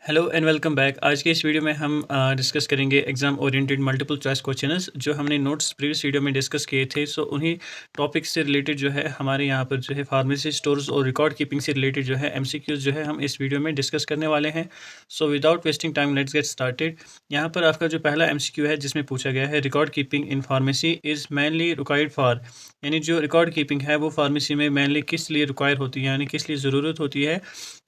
Hello and welcome back. आज के इस वीडियो में हम डिस्कस करेंगे exam oriented multiple choice questions जो हमने नोट्स प्रीवियस वीडियो में डिस्कस किए थे। सो उन्हीं टॉपिक से रिलेटेड जो है हमारे यहाँ पर जो है फार्मेसी स्टोर्स और रिकॉर्ड कीपिंग से रिलेटेड जो है एमसीक्यूज जो है हम इस वीडियो में डिस्कस करने वाले हैं। So without wasting time let's get started. यहाँ पर आपका जो पहला एमसीक्यू है जिसमें पूछा गया है record keeping in pharmacy is mainly required for, यानी जो रिकॉर्ड कीपिंग है वो फार्मेसी में मेनली किस लिए रिक्वायर होती है, यानी किस लिए ज़रूरत होती है।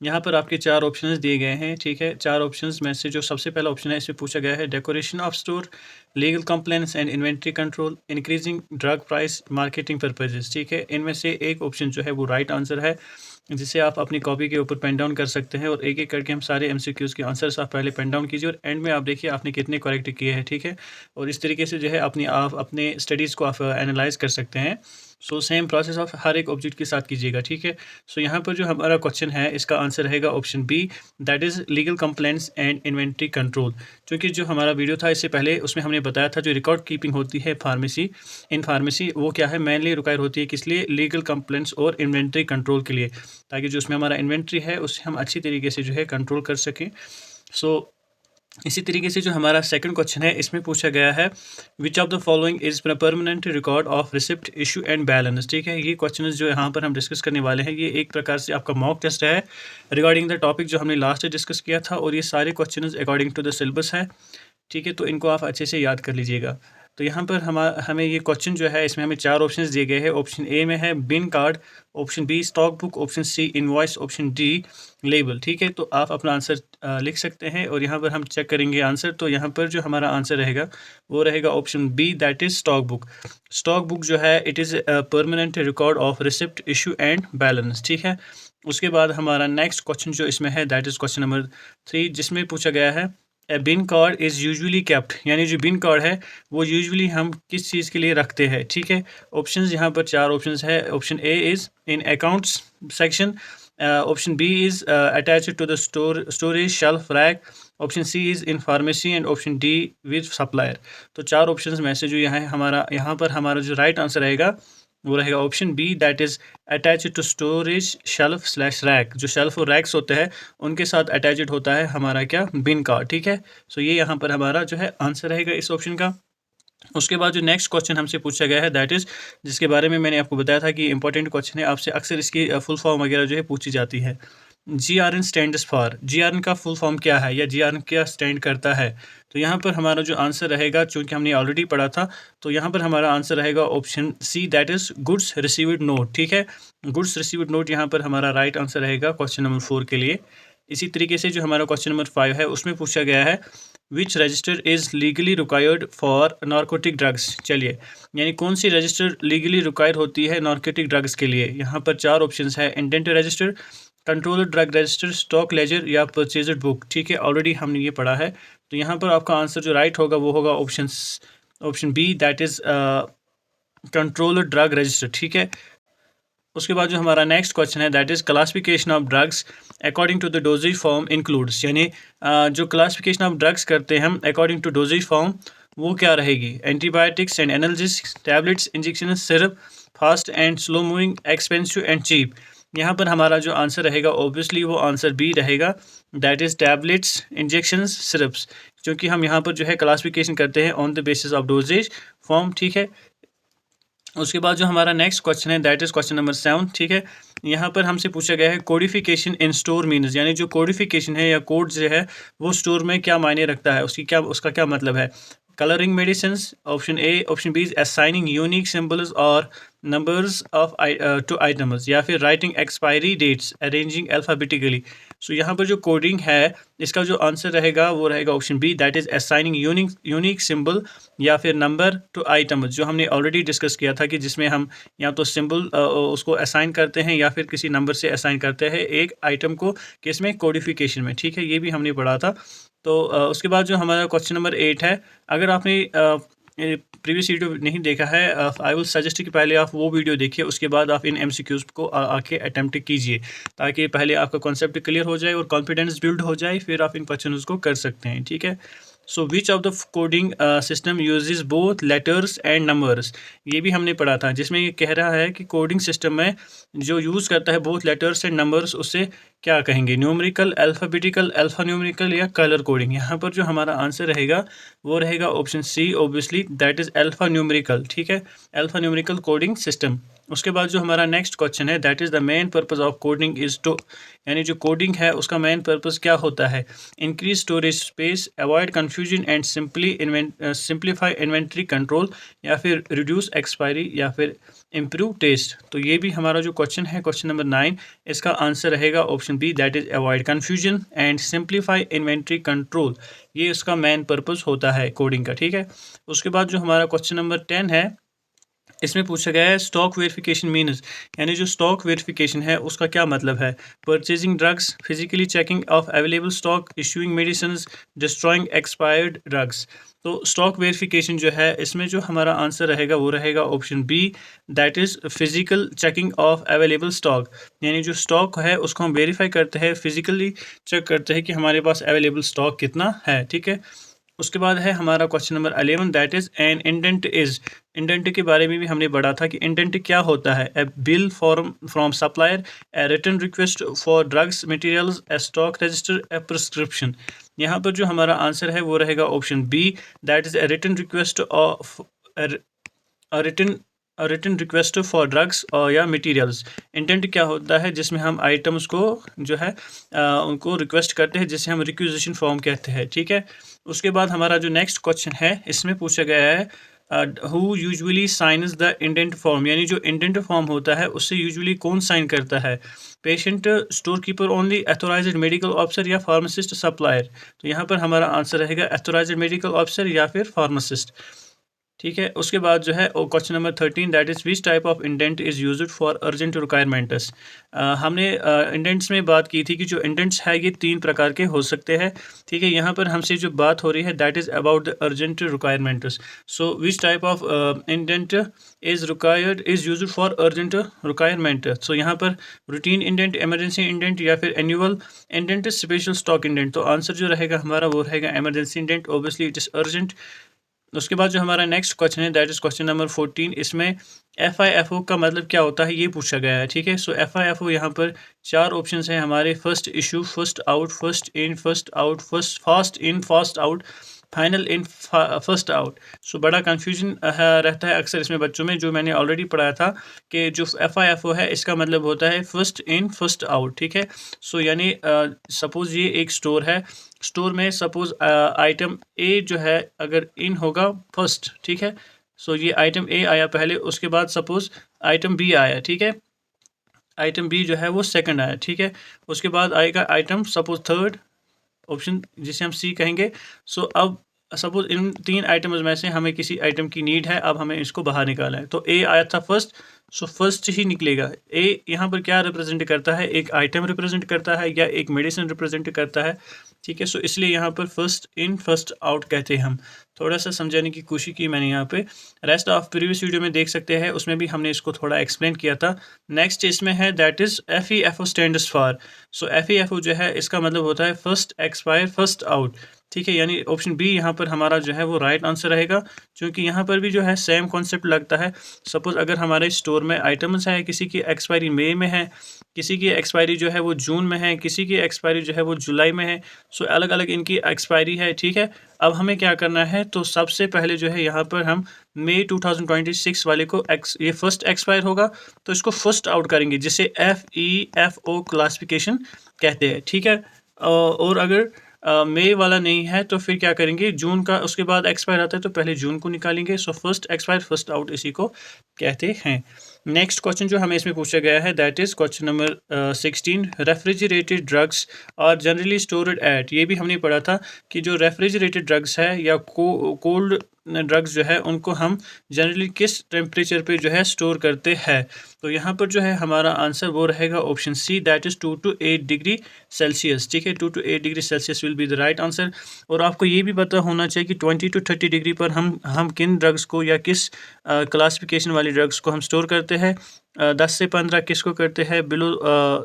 यहाँ पर आपके चार ऑप्शंस दिए गए हैं, ठीक है। चार ऑप्शंस में से जो सबसे पहला ऑप्शन है इसमें पूछा गया है decoration of store, legal complaints and inventory control, increasing drug price, marketing purposes, ठीक है। इनमें से एक ऑप्शन जो है वो राइट आंसर है, जिसे आप अपनी कॉपी के ऊपर पेन डाउन कर सकते हैं और एक एक करके हम सारे एमसीक्यूज़ के आंसर्स आप पहले पेन डाउन कीजिए और एंड में आप देखिए आपने कितने करेक्ट किए हैं, ठीक है। और इस तरीके से जो है आप अपने स्टडीज़ को आप एनालाइज कर सकते हैं। So same process of her एक ऑब्जेक्ट के साथ कीजिएगा, ठीक है। सो यहाँ पर जो हमारा क्वेश्चन है इसका आंसर रहेगा option B, that is legal complaints and inventory control. क्योंकि जो हमारा वीडियो था इससे पहले उसमें हमने बताया था जो रिकॉर्ड कीपिंग होती है इन फार्मेसी वो क्या है, मेनली रिक्वायर होती है किस लिए, लीगल कंप्लेंट्स और इन्वेंट्री कंट्रोल के लिए, ताकि जो उसमें हमारा इन्वेंट्री है उससे हम अच्छी तरीके से जो है कंट्रोल कर सकें। सो इसी तरीके से जो हमारा सेकंड क्वेश्चन है इसमें पूछा गया है विच of the following is permanent record of receipt issue and balance, ठीक है। ये क्वेश्चन जो यहाँ पर हम डिस्कस करने वाले हैं ये एक प्रकार से आपका मॉक टेस्ट है रिगार्डिंग द टॉपिक जो हमने लास्ट डिस्कस किया था, और ये सारे question according to the syllabus है, ठीक है। तो इनको आप अच्छे से याद कर लीजिएगा। तो यहाँ पर हमें ये क्वेश्चन जो है इसमें हमें चार ऑप्शंस दिए गए हैं। ऑप्शन ए में है bin card, option B stock book, option C invoice, option D label, ठीक है। तो आप अपना आंसर लिख सकते हैं और यहाँ पर हम चेक करेंगे आंसर। तो यहाँ पर जो हमारा आंसर रहेगा वो रहेगा option B, that is stock book. Stock book जो है it is permanent record of receipt issue and balance, ठीक है। उसके बाद हमारा नेक्स्ट क्वेश्चन जो इसमें है दैट इज़ क्वेश्चन नंबर 3, जिसमें पूछा गया है ए बिन कार्ड इज़ यूजुअली केप्ट, यानी जो बिन कार्ड है वो यूजुअली हम किस चीज़ के लिए रखते हैं, ठीक है। ऑप्शंस यहाँ पर चार ऑप्शंस है। Option A is in accounts section, option B is attached to the storage shelf rack, option C is in pharmacy and option D with supplier. तो चार ऑप्शंस में से जो यहाँ पर हमारा जो राइट आंसर रहेगा वो रहेगा option B, that is attached to storage shelf slash rack. जो शेल्फ और रैक्स होते हैं उनके साथ अटैच्ड होता है हमारा क्या, बिन कार्ड, ठीक है। सो ये यहाँ पर हमारा जो है आंसर रहेगा इस ऑप्शन का। उसके बाद जो नेक्स्ट क्वेश्चन हमसे पूछा गया है दैट इज़, जिसके बारे में मैंने आपको बताया था कि इंपॉर्टेंट क्वेश्चन है, आपसे अक्सर इसकी फुल फॉर्म वगैरह जो है पूछी जाती है। GRN स्टैंड्स फॉर, GRN का फुल फॉर्म क्या है या GRN क्या स्टैंड करता है। तो यहाँ पर हमारा जो आंसर रहेगा, चूँकि हमने ऑलरेडी पढ़ा था, तो यहाँ पर हमारा आंसर रहेगा option C, that is goods received note, ठीक है। गुड्स रिसीव्ड नोट यहाँ पर हमारा राइट आंसर रहेगा क्वेश्चन नंबर 4 के लिए। इसी तरीके से जो हमारा क्वेश्चन नंबर 5 है उसमें पूछा गया है which register is legally required for narcotic drugs. चलिए, यानी कौन सी रजिस्टर लीगली रिक्वायर होती है नारकोटिक ड्रग्स के लिए। यहाँ पर चार ऑप्शंस है, indent register, controller drug register, stock ledger या परचेजर बुक, ठीक है। ऑलरेडी हमने ये पढ़ा है। तो यहाँ पर आपका आंसर जो राइट होगा वो होगा option B, that is controller drug register, ठीक है। उसके बाद जो हमारा नेक्स्ट क्वेश्चन है that is classification of drugs according to the dosage form includes, यानी जो क्लासिफिकेशन ऑफ ड्रग्स करते हैं हम अकॉर्डिंग टू डोजेज फॉर्म वो क्या रहेगी। Antibiotics and analgesics, tablets, injection, syrup, fast and slow moving, expensive and cheap. यहाँ पर हमारा जो आंसर रहेगा ऑब्वियसली वो आंसर बी रहेगा, that is tablets, injections, syrups, क्योंकि हम यहाँ पर जो है क्लासिफिकेशन करते हैं on the basis of dosage form, ठीक है। उसके बाद जो हमारा नेक्स्ट क्वेश्चन है दैट इज़ क्वेश्चन नंबर 7, ठीक है। यहाँ पर हमसे पूछा गया है कोडिफिकेशन इन स्टोर मीन्स, यानी जो कोडिफिकेशन है या कोड जो है वो स्टोर में क्या मायने रखता है, उसका क्या मतलब है। Colouring medicines, option A, option B is assigning unique symbols और नंबर्स ऑफ टू आइटम्स, या फिर writing expiry dates, arranging alphabetically. So यहाँ पर जो कोडिंग है इसका जो आंसर रहेगा वो रहेगा option B, that is assigning unique symbol या फिर नंबर टू आइटम्स, जो हमने ऑलरेडी डिस्कस किया था कि जिसमें हम या तो सिंबल उसको असाइन करते हैं या फिर किसी नंबर से असाइन करते हैं एक आइटम को, किसमें, कोडिफिकेशन में, ठीक है। ये भी हमने पढ़ा था। तो उसके बाद जो हमारा क्वेश्चन नंबर 8 है, अगर आपने प्रीवियस वीडियो नहीं देखा है, आई विल सजेस्ट कि पहले आप वो वीडियो देखिए, उसके बाद आप इन एमसीक्यूज़ को आके अटैम्प्ट कीजिए, ताकि पहले आपका कॉन्सेप्ट क्लियर हो जाए और कॉन्फिडेंस बिल्ड हो जाए, फिर आप इन क्वेश्चंस को कर सकते हैं, ठीक है। So which of the coding system uses both letters and numbers, ये भी हमने पढ़ा था, जिसमें ये कह रहा है कि कोडिंग सिस्टम में जो यूज़ करता है बोथ लेटर्स एंड नंबर्स, उससे क्या कहेंगे, न्यूमेरिकल, अल्फ़ाबेटिकल, अल्फ़ा न्यूमेरिकल या कलर कोडिंग। यहाँ पर जो हमारा आंसर रहेगा वो रहेगा option C, obviously that is alpha numerical. ठीक है, अल्फ़ा न्यूमेरिकल कोडिंग सिस्टम। उसके बाद जो हमारा नेक्स्ट क्वेश्चन है, that is the main purpose of coding is to, यानी जो कोडिंग है उसका मेन पर्पज़ क्या होता है, increase storage space, avoid confusion and simplify inventory control, या फिर रिड्यूस एक्सपायरी, या फिर इम्प्रूव टेस्ट। तो ये भी हमारा जो क्वेश्चन है, क्वेश्चन नंबर 9, इसका आंसर रहेगा option B, that is avoid confusion and simplify inventory control. ये इसका मेन पर्पज़ होता है कोडिंग का। ठीक है, उसके बाद जो हमारा क्वेश्चन नंबर 10 है, इसमें पूछा गया है स्टॉक वेरिफिकेशन मीन्स, यानी जो स्टॉक वेरिफिकेशन है उसका क्या मतलब है, purchasing drugs, physically checking of available stock, issuing medicine, destroying expired drugs. तो स्टॉक वेरिफिकेशन जो है, इसमें जो हमारा आंसर रहेगा वो रहेगा option B, that is physical checking of available stock, यानी जो स्टॉक है उसको हम वेरीफाई करते हैं, फिजिकली चेक करते हैं कि हमारे पास अवेलेबल स्टॉक कितना है। ठीक है, उसके बाद है हमारा question number 11, that is an indent is, indent के बारे में भी हमने पढ़ा था कि इंडेंट क्या होता है, a bill form from supplier, a written request for drugs materials, a stock register, a prescription. यहाँ पर जो हमारा आंसर है वो रहेगा option B, that is a written request of written written request for drugs या मटेरियल्स। इंटेंट क्या होता है, जिसमें हम आइटम्स को जो है उनको रिक्वेस्ट करते हैं, जिसे हम रिक्विजिशन फॉर्म कहते हैं। ठीक है, उसके बाद हमारा जो नेक्स्ट क्वेश्चन है, इसमें पूछा गया है who usually science the indent form, यानी जो इंडेंट फॉर्म होता है उससे यूजुअली कौन साइन करता है, patient, store keeper only, authorised medical officer या फार्मासिस्ट सप्लायर। तो यहाँ पर हमारा आंसर रहेगा अथोराइज्ड मेडिकल ऑफिसर या फिर फार्मासिस्ट। ठीक है, उसके बाद जो है question number 13, that is which type of indent is used for urgent requirements. हमने इंडेंट्स में बात की थी कि जो इंडेंट्स है ये 3 प्रकार के हो सकते हैं। ठीक है, यहाँ पर हमसे जो बात हो रही है that is about the urgent requirements. So which type of indent is used for urgent requirement. So यहाँ पर रूटीन इंडेंट, इमरजेंसी इंडेंट, या फिर annual indent, special stock indent. तो आंसर जो रहेगा हमारा वो रहेगा emergency indent, obviously it is urgent. उसके बाद जो हमारा नेक्स्ट क्वेश्चन है, दैट इज़ क्वेश्चन नंबर 14, इसमें FIFO का मतलब क्या होता है ये पूछा गया है। ठीक है, सो FIFO यहाँ पर 4 ऑप्शंस हैं हमारे, first issue, first out, first in, first out, first fast in, fast out, final in, first out. So बड़ा कन्फ्यूजन रहता है अक्सर इसमें बच्चों में, जो मैंने ऑलरेडी पढ़ाया था कि जो FIFO है इसका मतलब होता है फर्स्ट इन फर्स्ट आउट। ठीक है, सो यानी सपोज़ ये एक स्टोर है, स्टोर में सपोज़ आइटम ए जो है अगर इन होगा फर्स्ट, ठीक है, सो ये आइटम ए आया पहले, उसके बाद सपोज़ आइटम बी आया। ठीक है, आइटम बी जो है वो सेकंड आया। ठीक है, उसके बाद आएगा आइटम सपोज़ थर्ड, ऑप्शन जिसे हम सी कहेंगे। सो अब सपोज इन 3 आइटम्स में से हमें किसी आइटम की नीड है, अब हमें इसको बाहर निकालना है। तो ए आया था फर्स्ट, सो फर्स्ट ही निकलेगा। ए यहाँ पर क्या रिप्रेजेंट करता है, एक आइटम रिप्रेजेंट करता है या एक मेडिसिन रिप्रेजेंट करता है। ठीक है, सो इसलिए यहाँ पर फर्स्ट इन फर्स्ट आउट कहते हैं हम। थोड़ा सा समझाने की कोशिश की मैंने यहाँ पे, रेस्ट ऑफ प्रीवियस वीडियो में देख सकते हैं, उसमें भी हमने इसको थोड़ा एक्सप्लेन किया था। नेक्स्ट इसमें है that is FEFO stands for. So FEFO जो है इसका मतलब होता है फर्स्ट एक्सपायर फर्स्ट आउट। ठीक है, यानी ऑप्शन बी यहाँ पर हमारा जो है वो राइट आंसर रहेगा, क्योंकि यहाँ पर भी जो है सेम कॉन्सेप्ट लगता है। सपोज़ अगर हमारे स्टोर में आइटम्स हैं, किसी की एक्सपायरी मई में है, किसी की एक्सपायरी जो है वो जून में है, किसी की एक्सपायरी जो है वो जुलाई में है, सो अलग अलग इनकी एक्सपायरी है। ठीक है, अब हमें क्या करना है, तो सबसे पहले जो है यहाँ पर हम मई 2026 वाले को ये फर्स्ट एक्सपायर होगा तो इसको फर्स्ट आउट करेंगे, जिसे FEFO क्लासिफिकेशन कहते हैं। ठीक है, और अगर मई वाला नहीं है तो फिर क्या करेंगे, जून का उसके बाद एक्सपायर आता है तो पहले जून को निकालेंगे। So first expire first out इसी को कहते हैं। नेक्स्ट क्वेश्चन जो हमें इसमें पूछा गया है that is question number 16, refrigerated drugs और जनरली स्टोर्ड एट। ये भी हमने पढ़ा था कि जो रेफ्रिजरेटेड ड्रग्स है या कोल्ड ड्रग्स जो है उनको हम जनरली किस टेम्परेचर पे जो है स्टोर करते हैं। तो यहाँ पर जो है हमारा आंसर वो रहेगा option C, that is 2 to 8 degree Celsius. ठीक है, 2 to 8 degree Celsius will be the right answer. और आपको ये भी पता होना चाहिए कि 20 to 30 डिग्री पर हम किन ड्रग्स को या किस क्लासिफिकेशन वाली ड्रग्स को हम स्टोर करते हैं। 10 से 15 किसको करते हैं बिलो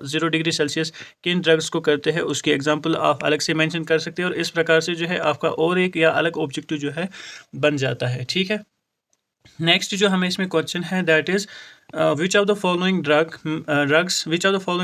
0 डिग्री सेल्सियस, किन ड्रग्स को करते हैं, उसकी एग्जांपल आप अलग से मेंशन कर सकते हैं और इस प्रकार से जो है आपका और एक या अलग ऑब्जेक्टिव जो है बन जाता है। ठीक है, नेक्स्ट जो हमें इसमें क्वेश्चन है that is which of the following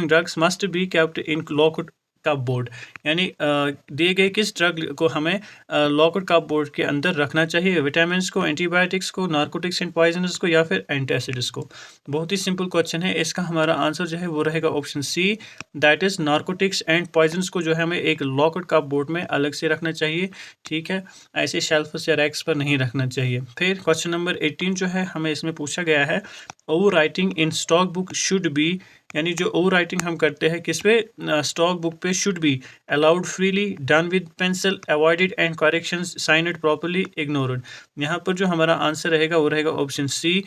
drugs must be kept in locked cup board, यानी दिए गए किस ड्रग को हमें लॉकड कप बोर्ड के अंदर रखना चाहिए, विटामिन को, एंटीबायोटिक्स को, नार्कोटिक्स एंड पॉइजनस को या फिर एंटासिड्स को। बहुत ही सिंपल क्वेश्चन है, इसका हमारा आंसर जो है वो रहेगा option C, that is narcotics and poisonous को जो है हमें एक लॉकड कप बोर्ड में अलग से रखना चाहिए। ठीक है, ऐसे शेल्फ्स या रैक्स पर नहीं रखना चाहिए। फिर क्वेश्चन नंबर 18 जो है हमें इसमें पूछा गया है, over writing in stock book should be, यानी जो ओवर राइटिंग हम करते हैं किस पे, स्टॉक बुक पे, should be allowed freely, done with pencil, avoided and corrections, signed properly, ignored. यहाँ पर जो हमारा आंसर रहेगा वो रहेगा ऑप्शन सी,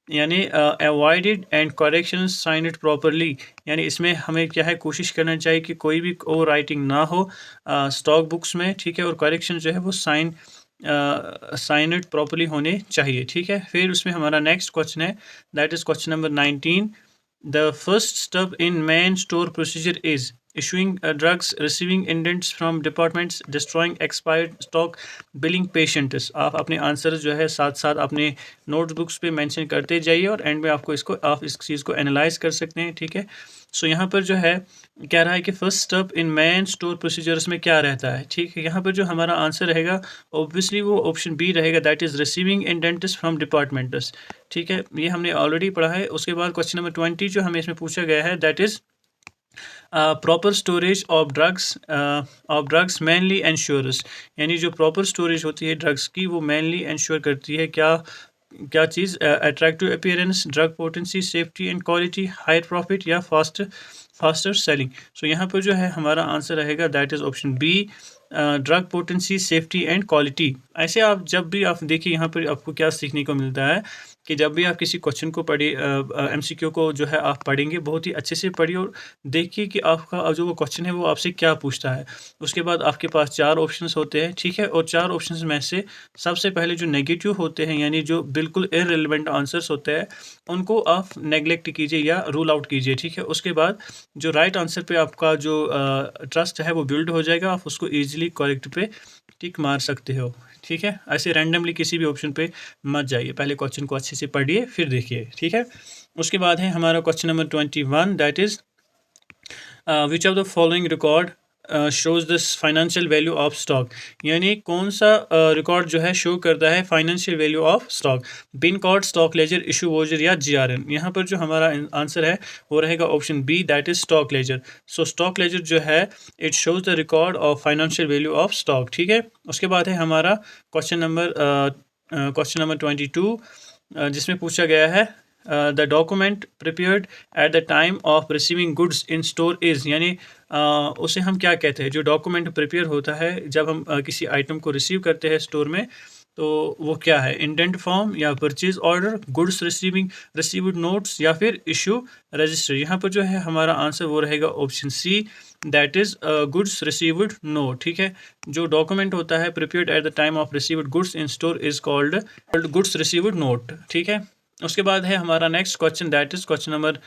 यानी avoided and corrections signed properly, यानी इसमें हमें क्या है कोशिश करना चाहिए कि कोई भी ओवर राइटिंग ना हो स्टॉक बुक्स में। ठीक है, और करेक्शन जो है वो साइनड प्रॉपर्ली होने चाहिए। ठीक है, फिर उसमें हमारा नेक्स्ट क्वेश्चन है that is question number 19, the first step in man store procedure is issuing drugs, receiving indents from departments, destroying expired stock, billing patients। आप अपने आंसर जो है साथ साथ अपने नोटबुक्स पे मेंशन करते जाइए और एंड में आपको इसको आप इस चीज़ को एनालाइज कर सकते हैं। ठीक है, सो यहाँ पर जो है कह रहा है कि first step in man store procedures में क्या रहता है। ठीक है, यहाँ पर जो हमारा आंसर रहेगा ऑब्वियसली वो ऑप्शन बी रहेगा, that is receiving indents from departments. ठीक है, ये हमने ऑलरेडी पढ़ा है। उसके बाद क्वेश्चन नंबर 20 जो हमें इसमें पूछा गया है that is proper storage of drugs mainly ensures, यानी जो प्रॉपर स्टोरेज होती है ड्रग्स की वो मेनली इंश्योर करती है क्या क्या चीज़, attractive appearance, drug potency, safety and quality, higher profit या फास्टर सेलिंग। सो यहाँ पर जो है हमारा आंसर रहेगा that is option B, drug potency, safety and quality. ऐसे आप जब भी आप देखिए यहाँ पर आपको क्या सीखने को मिलता है कि जब भी आप किसी क्वेश्चन को पढ़िए, MCQ को जो है आप पढ़ेंगे बहुत ही अच्छे से पढ़िए और देखिए कि आपका जो वो क्वेश्चन है वो आपसे क्या पूछता है। उसके बाद आपके पास 4 ऑप्शंस होते हैं। ठीक है, और 4 ऑप्शंस में से सबसे पहले जो नेगेटिव होते हैं यानी जो बिल्कुल इररिलेवेंट आंसर्स होते हैं उनको आप नेगलेक्ट कीजिए या रूल आउट कीजिए। ठीक है, उसके बाद जो राइट आंसर पे आपका जो ट्रस्ट है वो बिल्ड हो जाएगा, आप उसको ईजिली करेक्ट पे टिक मार सकते हो। ठीक है, ऐसे रैंडमली किसी भी ऑप्शन पे मत जाइए, पहले क्वेश्चन को अच्छे से पढ़िए फिर देखिए। ठीक है, उसके बाद है हमारा question number 21 that is which of the following record shows this financial value of stock, यानी कौन सा रिकॉर्ड जो है शो करता है financial value of stock, pin code, stock ledger, issue voucher या GRN। यहाँ पर जो हमारा आंसर है वो रहेगा option B, that is stock ledger. So stock ledger जो है it shows the record of financial value of stock. ठीक है, उसके बाद है हमारा क्वेश्चन नंबर 22 जिसमें पूछा गया है the document prepared at the time of receiving goods in store is, यानी उसे हम क्या कहते हैं, जो डॉक्यूमेंट प्रिपेयर होता है जब हम किसी आइटम को रिसीव करते हैं स्टोर में, तो वो क्या है, इंडेंट फॉर्म या purchase order, goods received notes या फिर इशू रजिस्टर। यहाँ पर जो है हमारा आंसर वो रहेगा option C, that is goods received note. ठीक है, जो डॉक्यूमेंट होता है prepared at the time of received goods in store is called goods received note. ठीक है, उसके बाद है हमारा next question that is question number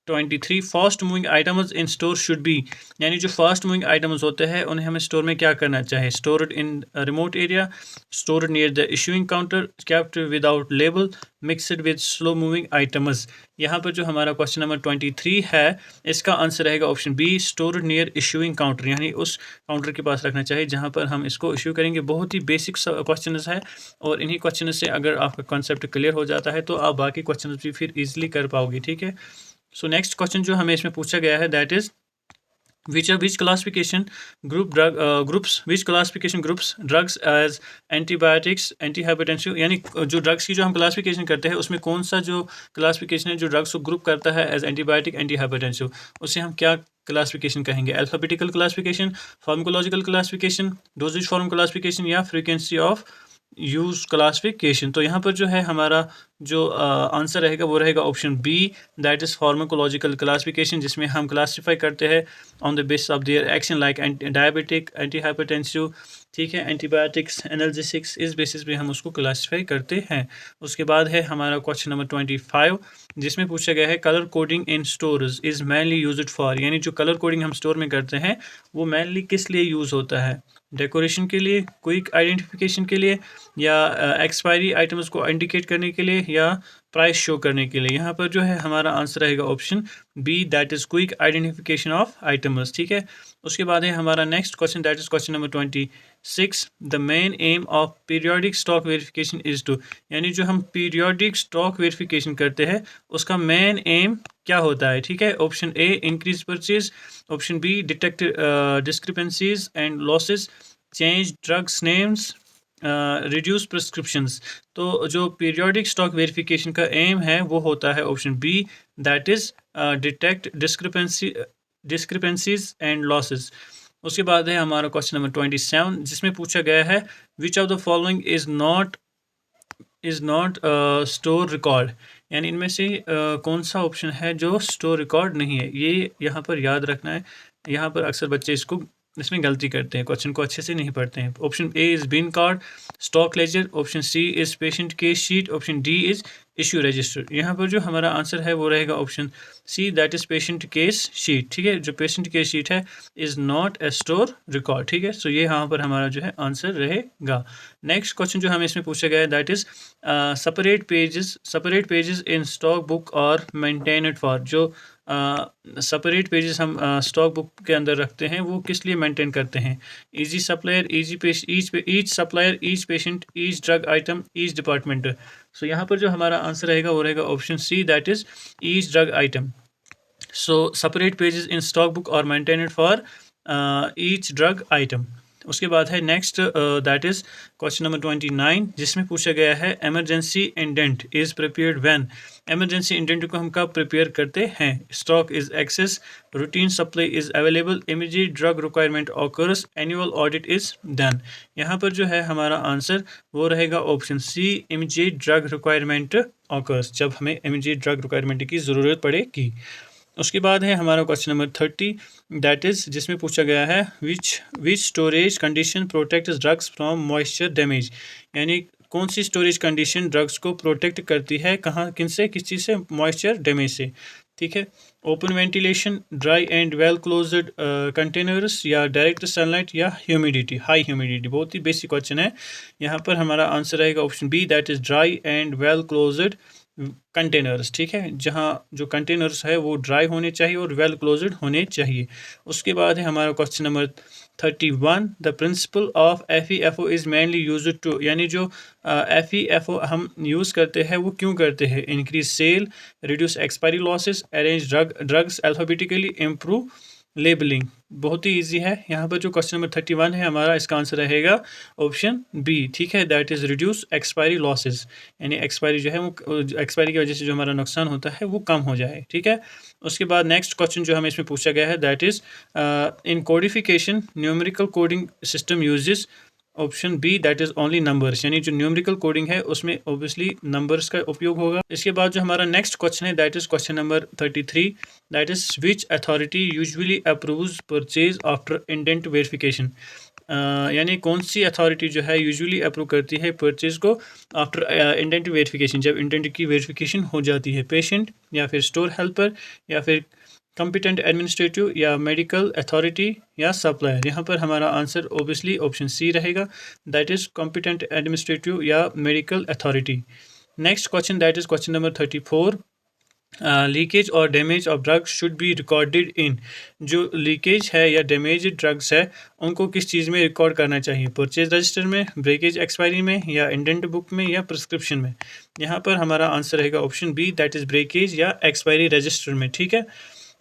23, fast moving items in store should be, यानी जो फास्ट मूविंग आइटम्स होते हैं उन्हें हमें स्टोर में क्या करना चाहिए, stored in remote area, stored near the issuing counter, kept without label, mixed with slow moving items. यहाँ पर जो हमारा क्वेश्चन नंबर 23 है इसका आंसर रहेगा option B, stored near issuing counter, यानी उस काउंटर के पास रखना चाहिए जहाँ पर हम इसको इशू करेंगे। बहुत ही बेसिक क्वेश्चन है और इन्हीं क्वेश्चन से अगर आपका कॉन्सेप्ट क्लियर हो जाता है तो आप बाकी क्वेश्चन भी फिर ईजिली कर पाओगे। ठीक है, सो नेक्स्ट क्वेश्चन जो हमें इसमें पूछा गया है that is which classification groups drugs as antibiotics, antihypertensive, यानी जो ड्रग्स की जो हम क्लासिफिकेशन करते हैं उसमें कौन सा जो क्लासिफिकेशन है जो ड्रग्स को ग्रुप करता है एज एंटीबायोटिक, एंटीहाइपरटेंसिव, उसे हम क्या क्लासिफिकेशन कहेंगे, alphabetical classification, pharmacological classification, doses form classification या फ्रीक्वेंसी ऑफ यूज क्लासिफिकेशन। तो यहाँ पर जो है हमारा जो आंसर रहेगा वो रहेगा option B, that is pharmacological classification, जिसमें हम क्लासीफाई करते हैं on the basis of their action like diabetic, anti hypertensive, ठीक है, एंटीबायोटिक्स, एनाल्जेसिक्स, इस बेसिस पे हम उसको क्लासीफाई करते हैं। उसके बाद है हमारा क्वेश्चन नंबर 25, जिसमें पूछा गया है colour coding in stores is mainly used for, यानी जो कलर कोडिंग हम स्टोर में करते हैं वो मेनली किस लिए यूज़ होता है? डेकोरेशन के लिए, क्विक आइडेंटिफिकेशन के लिए, या एक्सपायरी आइटम्स को इंडिकेट करने के लिए, या प्राइस शो करने के लिए। यहाँ पर जो है हमारा आंसर रहेगा option B, that is quick identification of items, ठीक है। उसके बाद है हमारा next question, that is question number 26, the main aim of periodic stock verification is to, यानी जो हम पीरियोडिक स्टॉक वेरिफिकेशन करते हैं उसका मेन एम क्या होता है, ठीक है। Option A, increase purchase, option B, detect discrepancies and losses, change drugs names, reduce prescriptions. तो जो पीरियोडिक स्टॉक वेरिफिकेशन का एम है वो होता है option B, that is detect discrepancies and losses. उसके बाद है हमारा क्वेश्चन नंबर 27, जिसमें पूछा गया है विच of the following is not store record, यानी इनमें से कौन सा ऑप्शन है जो स्टोर रिकॉर्ड नहीं है। ये यहाँ पर याद रखना है, यहाँ पर अक्सर बच्चे इसमें गलती करते हैं, क्वेश्चन को अच्छे से नहीं पढ़ते हैं। Option A is bin card, stock ledger, option C is patient case sheet, option D is issue register. यहाँ पर जो हमारा आंसर है वो रहेगा option C, that is patient case sheet, ठीक है। जो पेशेंट केस शीट है is not a store record, ठीक है। सो ये यहाँ पर हमारा जो है आंसर रहेगा। नेक्स्ट क्वेश्चन जो हमें इसमें पूछा गया है, that is separate pages in stock book और maintained for, जो separate pages हम stock book के अंदर रखते हैं वो किस लिए maintain करते हैं? easy supplier, each supplier, each patient, each drug item, each department। so यहाँ पर जो हमारा आंसर रहेगा वो रहेगा option C, that is each drug item। so separate pages in stock book or maintained for each drug item। उसके बाद है next, that is question number 29, जिसमें पूछा गया है emergency indent is prepared when. Emergency indent को हम कब प्रिपेयर करते हैं? Stock is excess, routine supply is available, immediate drug requirement occurs, annual audit is done. यहाँ पर जो है हमारा आंसर वो रहेगा option C, immediate drug requirement occurs, जब हमें इमीडिएट ड्रग रिक्वायरमेंट की ज़रूरत पड़ेगी। उसके बाद है हमारा क्वेश्चन नंबर 30, दैट इज़ जिसमें पूछा गया है which storage condition protects drugs from moisture damage, यानी कौन सी स्टोरेज कंडीशन ड्रग्स को प्रोटेक्ट करती है, कहाँ, किन से, किस चीज़ से? मॉइस्चर डैमेज से, ठीक है। Open ventilation, dry and well closed containers, या डायरेक्ट सनलाइट, या ह्यूमिडिटी, हाई ह्यूमिडिटी। बहुत ही बेसिक क्वेश्चन है। यहाँ पर हमारा आंसर रहेगा option B, that is dry and well closed containers, ठीक है। जहाँ जो कंटेनर्स है वो ड्राई होने चाहिए और वेल क्लोज्ड होने चाहिए। उसके बाद है हमारा question number 31, the principle of FEFO is mainly used to, यानी जो FEFO हम यूज़ करते हैं वो क्यों करते हैं? Increase sale, reduce expiry losses, arrange drugs alphabetically, improve labelling. बहुत ही इजी है। यहाँ पर जो क्वेश्चन नंबर 31 है हमारा, इसका आंसर रहेगा ऑप्शन बी, ठीक है, that is reduce expiry losses, यानी एक्सपायरी जो है वो एक्सपायरी की वजह से जो हमारा नुकसान होता है वो कम हो जाए, ठीक है। उसके बाद नेक्स्ट क्वेश्चन जो हमें इसमें पूछा गया है, that is in codification numerical coding system uses, option B, that is only numbers, यानी जो न्यूमेरिकल कोडिंग है उसमें ऑब्वियसली नंबर्स का उपयोग होगा। इसके बाद जो हमारा नेक्स्ट क्वेश्चन है, that is question number 33, that is which authority usually approves purchase after indent verification, यानी कौन सी अथॉरिटी जो है यूजुअली अप्रूव करती है परचेज को आफ्टर इंडेंट वेरिफिकेशन, जब इंडेंट की वेरिफिकेशन हो जाती है? पेशेंट, या फिर स्टोर हेल्पर, या फिर कॉम्पिटेंट एडमिनिस्ट्रेटिव, या मेडिकल अथॉरिटी, या सप्लायर। यहाँ पर हमारा आंसर ओबियसली ऑप्शन सी रहेगा, दैट इज़ कॉम्पिटेंट एडमिनिस्ट्रेटिव या medical authority. Next question, that is question number 34, leakage और damage of drugs should be recorded in, जो लीकेज है या डैमेज ड्रग्स है उनको किस चीज़ में रिकॉर्ड करना चाहिए? परचेज रजिस्टर में, ब्रेकेज एक्सपायरी में, या इंडेंट बुक में, या प्रिस्क्रिप्शन में? यहाँ पर हमारा आंसर रहेगा option B, that is breakage या एक्सपायरी रजिस्टर में, ठीक है।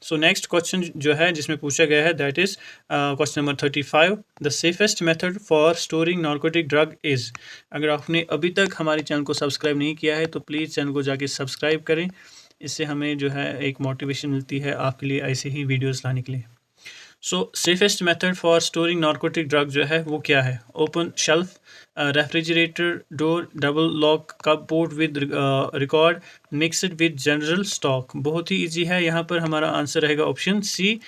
सो नेक्स्ट क्वेश्चन जो है जिसमें पूछा गया है, that is question number 35, the safest method for storing narcotic drug is. अगर आपने अभी तक हमारे चैनल को सब्सक्राइब नहीं किया है तो प्लीज़ चैनल को जाके सब्सक्राइब करें, इससे हमें जो है एक मोटिवेशन मिलती है आपके लिए ऐसे ही वीडियोस लाने के लिए। So safest method for storing narcotic drug जो है वो क्या है? Open shelf, refrigerator door, double lock cupboard with record, mixed with general stock. बहुत ही इजी है, यहाँ पर हमारा आंसर रहेगा option C,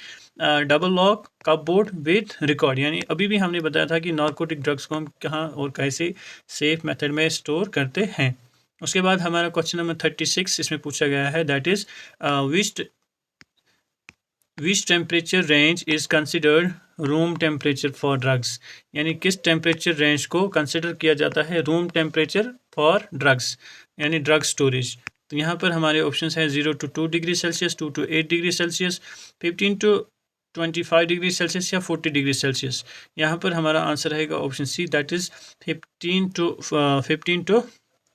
double lock cupboard with record. यानी अभी भी हमने बताया था कि नारकोटिक ड्रग्स को हम कहाँ और कैसे सेफ मेथड में स्टोर करते हैं। उसके बाद हमारा क्वेश्चन नंबर 36 इसमें पूछा गया है, that is which temperature range is considered room temperature for drugs. यानी किस टेम्परेचर रेंज को कंसिडर किया जाता है रूम टेम्परेचर फॉर ड्रग्स, यानी ड्रग स्टोरेज। तो यहाँ पर हमारे ऑप्शन हैं 0 to 2 degree Celsius, 2 to 8 degree Celsius, 15 to 25 degree Celsius या 40 डिग्री सेल्सियस। यहाँ पर हमारा आंसर रहेगा option C, that is 15 to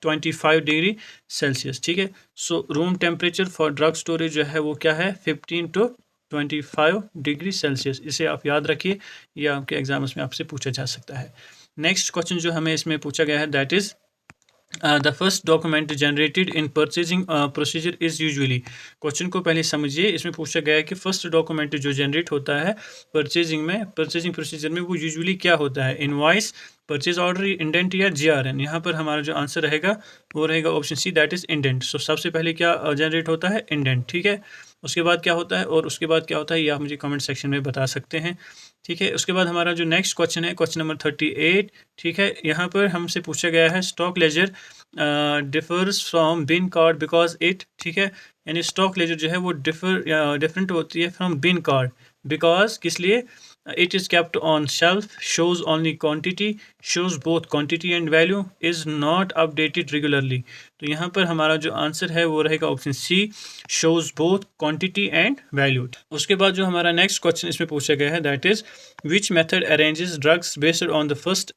25 degree Celsius. ठीक है, so room temperature for drug storage जो है वो क्या है? 15 to 25 डिग्री सेल्सियस। इसे आप याद रखिए, ये आपके एग्जाम्स में आपसे पूछा जा सकता है। नेक्स्ट क्वेश्चन जो हमें इसमें पूछा गया है, that is the first document generated in purchasing procedure is usually. Question को पहले समझिए, इसमें पूछा गया है कि फर्स्ट डॉक्यूमेंट जो जनरेट होता है परचेजिंग प्रोसीजर में वो यूजुअली क्या होता है? इनवॉइस, परचेज ऑर्डर, इंडेंट या जीआरएन। यहाँ पर हमारा जो आंसर रहेगा वो रहेगा option C, that is indent. So सबसे पहले क्या जनरेट होता है? इंडेंट। ठीक है, उसके बाद क्या होता है और उसके बाद क्या होता है ये आप मुझे कमेंट सेक्शन में बता सकते हैं। ठीक है, उसके बाद हमारा जो नेक्स्ट क्वेश्चन है, क्वेश्चन नंबर 38। ठीक है, यहाँ पर हमसे पूछा गया है stock ledger differs from bin card because it. ठीक है, यानी स्टॉक लेजर जो है वो डिफरेंट होती है फ्रॉम बिन कार्ड बिकॉज किस लिए? It is kept on shelf, shows only quantity, shows both quantity and value, is not updated regularly। तो यहाँ पर हमारा जो आंसर है वो रहेगा option C, shows both quantity and value। उसके बाद जो हमारा नेक्स्ट क्वेश्चन इसमें पूछा गया है, that is which method arranges drugs based on the first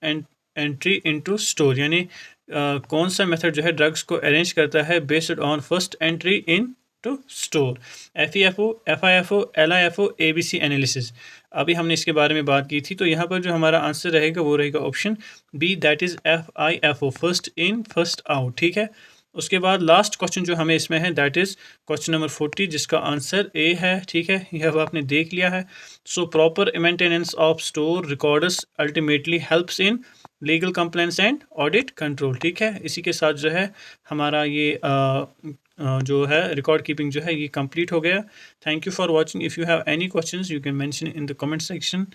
entry into store. यानी कौन सा मेथड जो है ड्रग्स को अरेंज करता है based on first entry into store? FEFO, FIFO, LIFO, ABC analysis. अभी हमने इसके बारे में बात की थी, तो यहाँ पर जो हमारा आंसर रहेगा वो रहेगा option B, that is FIFO, first in first out. ठीक है, उसके बाद लास्ट क्वेश्चन जो हमें इसमें है, दैट इज़ क्वेश्चन नंबर 40, जिसका आंसर ए है। ठीक है, यह अब आपने देख लिया है। So proper maintenance of store records ultimately helps in legal complaints and audit control. ठीक है, इसी के साथ जो है हमारा ये जो है रिकॉर्ड कीपिंग जो है ये कंप्लीट हो गया। Thank you for watching. If you have any questions you can mention in the comment section.